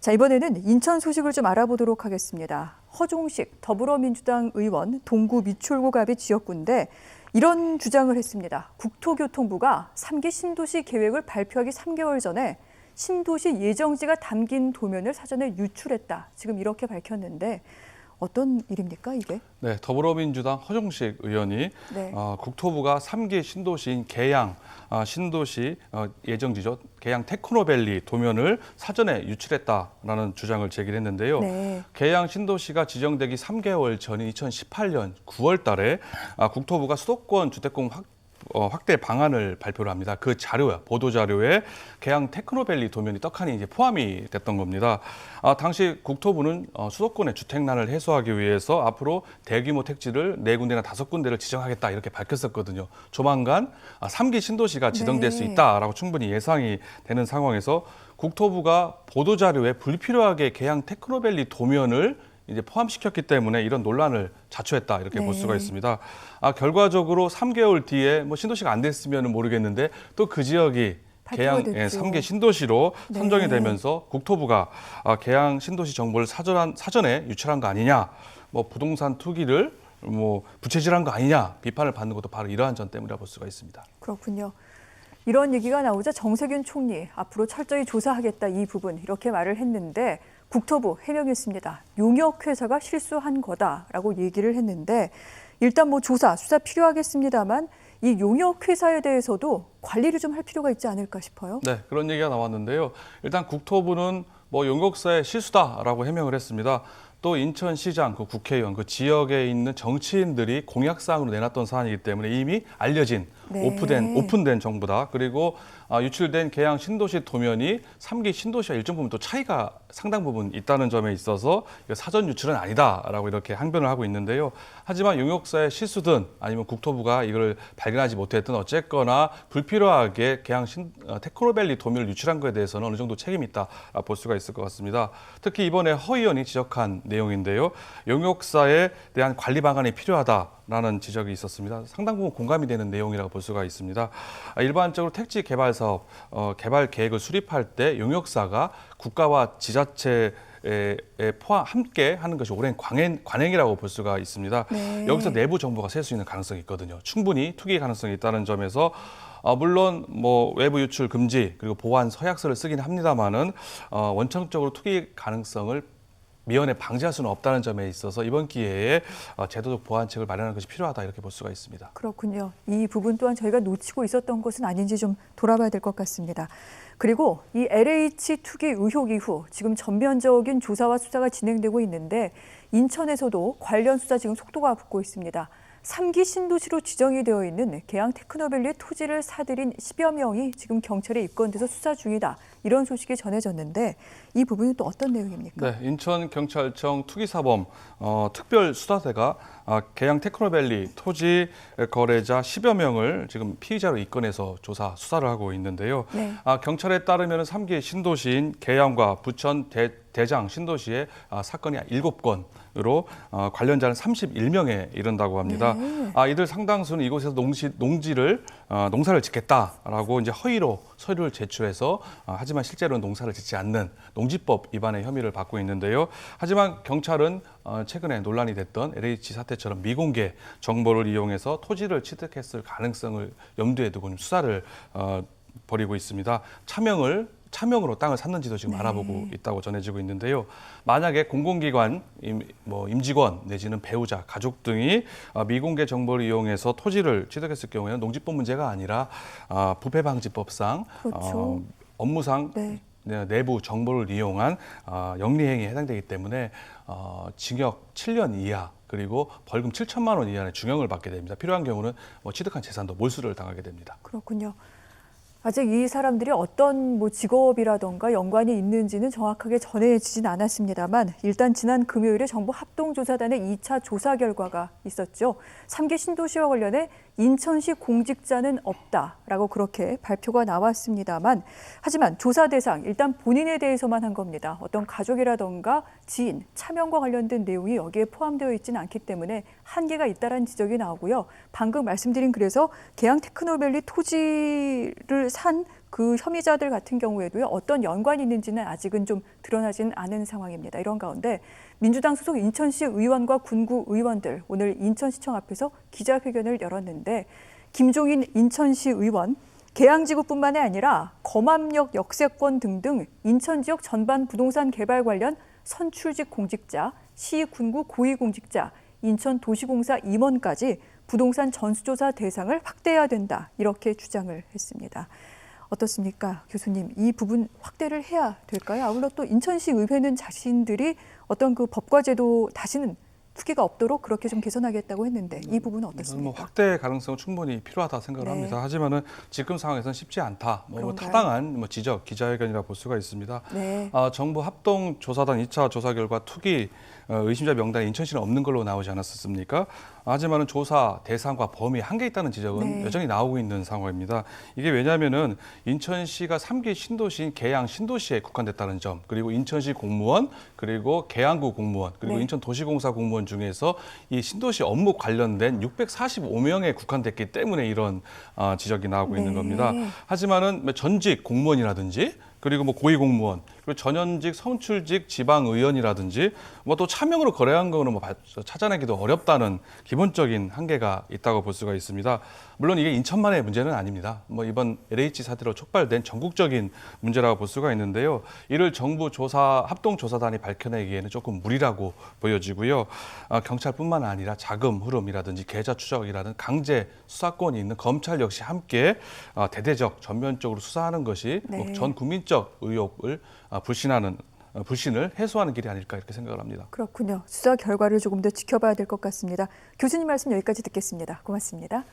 자, 이번에는 인천 소식을 좀 알아보도록 하겠습니다. 허종식 더불어민주당 의원 동구 미추홀구갑이 지역구인데 이런 주장을 했습니다. 국토교통부가 3기 신도시 계획을 발표하기 3개월 전에 신도시 예정지가 담긴 도면을 사전에 유출했다. 지금 이렇게 밝혔는데 어떤 일입니까, 이게? 네, 더불어민주당 허종식 의원이 국토부가 3기 신도시인 계양 신도시 예정지죠. 계양 테크노밸리 도면을 사전에 유출했다라는 주장을 제기했는데요. 네. 계양 신도시가 지정되기 3개월 전인 2018년 9월 달에 국토부가 수도권 주택공 확대 방안을 발표를 합니다. 그 자료야, 보도 자료에 계양 테크노밸리 도면이 떡하니 이제 포함이 됐던 겁니다. 당시 국토부는 수도권의 주택난을 해소하기 위해서 앞으로 대규모 택지를 4군데나 5군데를 지정하겠다 이렇게 밝혔었거든요. 조만간 3기 신도시가 지정될 수 있다라고 충분히 예상이 되는 상황에서 국토부가 보도 자료에 불필요하게 계양 테크노밸리 도면을 이제 포함시켰기 때문에 이런 논란을 자초했다 이렇게 볼 수가 있습니다. 결과적으로 3개월 뒤에 뭐 신도시가 안 됐으면 모르겠는데 또 그 지역이 계양 3기 신도시로 선정이 되면서 국토부가 계양 신도시 정보를 사전에 유출한 거 아니냐, 뭐 부동산 투기를 뭐 부채질한 거 아니냐 비판을 받는 것도 바로 이러한 점 때문이라 볼 수가 있습니다. 그렇군요. 이런 얘기가 나오자 정세균 총리 앞으로 철저히 조사하겠다 이 부분 이렇게 말을 했는데 국토부 해명했습니다. 용역회사가 실수한 거다라고 얘기를 했는데 일단 뭐 조사, 수사 필요하겠습니다만 이 용역회사에 대해서도 관리를 좀 할 필요가 있지 않을까 싶어요. 네, 그런 얘기가 나왔는데요. 일단 국토부는 뭐 용역사의 실수다라고 해명을 했습니다. 또 인천시장, 그 국회의원, 그 지역에 있는 정치인들이 공약사항으로 내놨던 사안이기 때문에 이미 알려진 오픈된 정보다. 그리고 유출된 계양 신도시 도면이 3기 신도시와 일정 부분 또 차이가 상당 부분 있다는 점에 있어서 사전 유출은 아니다라고 이렇게 항변을 하고 있는데요. 하지만 용역사의 실수든 아니면 국토부가 이걸 발견하지 못했든 어쨌거나 불필요하게 계양 테크노밸리 도면을 유출한 것에 대해서는 어느 정도 책임이 있다 볼 수가 있을 것 같습니다. 특히 이번에 허 의원이 지적한 내용인데요. 용역사에 대한 관리 방안이 필요하다라는 지적이 있었습니다. 상당 부분 공감이 되는 내용이라고 볼 수가 있습니다. 일반적으로 택지 개발 사업, 개발 계획을 수립할 때 용역사가 국가와 지자체에 함께 하는 것이 오랜 관행이라고 볼 수가 있습니다. 여기서 내부 정보가 셀 수 있는 가능성이 있거든요. 충분히 투기 가능성이 있다는 점에서 물론 뭐 외부 유출 금지 그리고 보완 서약서를 쓰긴 합니다만은 원천적으로 투기 가능성을 미연에 방지할 수는 없다는 점에 있어서 이번 기회에 제도적 보완책을 마련하는 것이 필요하다 이렇게 볼 수가 있습니다. 그렇군요. 이 부분 또한 저희가 놓치고 있었던 것은 아닌지 좀 돌아봐야 될 것 같습니다. 그리고 이 LH 투기 의혹 이후 지금 전면적인 조사와 수사가 진행되고 있는데 인천에서도 관련 수사 지금 속도가 붙고 있습니다. 3기 신도시로 지정이 되어 있는 계양 테크노밸리의 토지를 사들인 10여 명이 지금 경찰에 입건돼서 수사 중이다. 이런 소식이 전해졌는데 이 부분은 또 어떤 내용입니까? 네, 인천경찰청 투기사범 특별수사대가 계양 테크노밸리 토지 거래자 10여 명을 지금 피의자로 입건해서 조사, 수사를 하고 있는데요. 경찰에 따르면 3기 신도시인 계양과 부천, 대장 신도시의 사건이 7건으로 관련자는 31명에 이른다고 합니다. 이들 상당수는 이곳에서 농사를 짓겠다라고 이제 허위로 서류를 제출해서 하지만 실제로는 농사를 짓지 않는 농지법 위반의 혐의를 받고 있는데요. 하지만 경찰은 최근에 논란이 됐던 LH 사태처럼 미공개 정보를 이용해서 토지를 취득했을 가능성을 염두에 두고 수사를 벌이고 있습니다. 차명으로 땅을 샀는지도 지금 알아보고 있다고 전해지고 있는데요. 만약에 공공기관, 임직원 내지는 배우자, 가족 등이 미공개 정보를 이용해서 토지를 취득했을 경우에는 농지법 문제가 아니라 부패방지법상 업무상 내부 정보를 이용한 영리행위에 해당되기 때문에 징역 7년 이하 그리고 벌금 7천만 원 이하의 중형을 받게 됩니다. 필요한 경우는 취득한 재산도 몰수를 당하게 됩니다. 그렇군요. 아직 이 사람들이 어떤 직업이라던가 연관이 있는지는 정확하게 전해지진 않았습니다만 일단 지난 금요일에 정부 합동조사단의 2차 조사 결과가 있었죠. 3기 신도시와 관련해 인천시 공직자는 없다라고 그렇게 발표가 나왔습니다만 하지만 조사 대상 일단 본인에 대해서만 한 겁니다. 어떤 가족이라던가 지인, 차명과 관련된 내용이 여기에 포함되어 있지는 않기 때문에 한계가 있다는 지적이 나오고요. 방금 말씀드린 그래서 계양 테크노밸리 토지를 산 그 혐의자들 같은 경우에도요, 어떤 연관이 있는지는 아직은 좀 드러나지는 않은 상황입니다. 이런 가운데 민주당 소속 인천시 의원과 군구 의원들 오늘 인천시청 앞에서 기자회견을 열었는데 김종인 인천시 의원 계양지구뿐만이 아니라 검암역 역세권 등등 인천 지역 전반 부동산 개발 관련 선출직 공직자, 시 군구 고위공직자, 인천도시공사 임원까지 부동산 전수조사 대상을 확대해야 된다. 이렇게 주장을 했습니다. 어떻습니까? 교수님, 이 부분 확대를 해야 될까요? 아울러 또 인천시 의회는 자신들이 어떤 그 법과 제도 다시는 투기가 없도록 그렇게 좀 개선하겠다고 했는데 이 부분은 어떻습니까? 뭐 확대 가능성은 충분히 필요하다 생각을 네. 합니다. 하지만은 지금 상황에서는 쉽지 않다. 뭐 그런가요? 타당한 지적, 기자회견이라 볼 수가 있습니다. 네. 정부 합동조사단 2차 조사 결과 투기 의심자 명단에 인천시는 없는 걸로 나오지 않았었습니까? 하지만은 조사 대상과 범위 한계 있다는 지적은 네. 여전히 나오고 있는 상황입니다. 이게 왜냐하면은 인천시가 3기 신도시인 계양 신도시에 국한됐다는 점, 그리고 인천시 공무원, 그리고 계양구 공무원, 그리고 네. 인천도시공사 공무원 중에서 이 신도시 업무 관련된 645명에 국한됐기 때문에 이런 지적이 나오고 있는 네. 겁니다. 하지만은 전직 공무원이라든지 그리고 뭐 고위공무원, 그리고 전현직 선출직 지방의원이라든지 뭐 또 차명으로 거래한 거는 뭐 찾아내기도 어렵다는 기본적인 한계가 있다고 볼 수가 있습니다. 물론 이게 인천만의 문제는 아닙니다. 뭐 이번 LH 사태로 촉발된 전국적인 문제라고 볼 수가 있는데요. 이를 정부 합동조사단이 밝혀내기에는 조금 무리라고 보여지고요. 경찰뿐만 아니라 자금 흐름이라든지 계좌 추적이라든 강제 수사권이 있는 검찰 역시 함께 대대적 전면적으로 수사하는 것이 네. 전 국민적 의혹을 불신을 해소하는 길이 아닐까 이렇게 생각을 합니다. 그렇군요. 수사 결과를 조금 더 지켜봐야 될 것 같습니다. 교수님 말씀 여기까지 듣겠습니다. 고맙습니다.